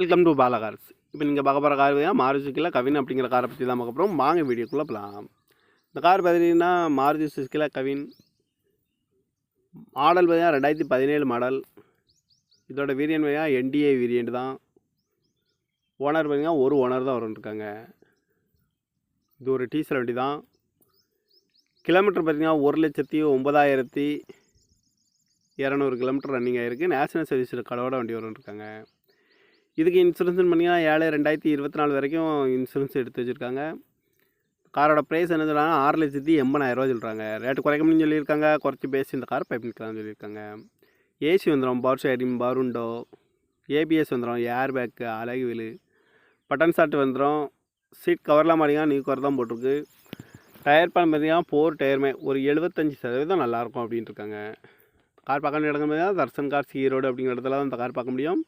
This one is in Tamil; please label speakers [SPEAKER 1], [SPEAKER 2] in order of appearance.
[SPEAKER 1] Welcome to Bala cars. இப்போ நீங்கள் பார்க்க போகிற கார் பார்த்தீங்கன்னா மாருதி சுசுக்கியில் கவின் அப்படிங்கிற காரை பற்றி தான் பார்க்க போகிறோம். வாங்க வீடியோக்குள்ளே போகலாம். இந்த கார் பார்த்தீங்கன்னா மாருதி சுசுக்கியில் கவின் மாடல் பார்த்தீங்கன்னா 2017 மாடல். இதோட வேரியன்ட் பார்த்தீங்கன்னா என்டிஏ வேரியன்ட் தான். ஓனர் பார்த்தீங்கன்னா ஒரு ஓனர் தான் வரும்ருக்காங்க. இது ஒரு டீசல் வண்டி தான். கிலோமீட்டர் பார்த்தீங்கன்னா 1,09,200 கிலோமீட்டர் ரன்னிங் ஆகிருக்கு. நேஷனல் சர்வீஸ் ரெக்கார்டோட வண்டி வரும்ருக்காங்க. இதுக்கு இன்சூரன்ஸ் பண்ணிங்கன்னா 7/2024 வரைக்கும் இன்சூரன்ஸ் எடுத்து வச்சுருக்காங்க. காரோட ப்ரைஸ் என்ன சொல்கிறாங்க, 6,80,000 சொல்கிறாங்க. ரேட்டு குறைக்க முடியும்னு சொல்லியிருக்காங்க. குறைச்சி பேசி இந்த கார் பண்ணிக்கலாம்னு சொல்லியிருக்காங்க. ஏசி வந்துடும், power steering, power window, ABS வந்துடும், ஏர் பேக்கு, அழகு வீலு, பட்டன் ஷாட் வந்துடும். சீட் கவர்லாம் மாட்டிங்கன்னா நியூ கவர் தான் போட்டிருக்கு. டயர் பணம் பார்த்தீங்கன்னா 4 டயருமே ஒரு 75% நல்லாயிருக்கும் அப்படின்ட்டு இருக்காங்க. கார் பார்க்க இடங்க பார்த்தீங்கன்னா தர்சன் கார்ஸ் ஈரோடு அப்படிங்கிற இடத்துல தான் இந்த கார் பார்க்க முடியும்.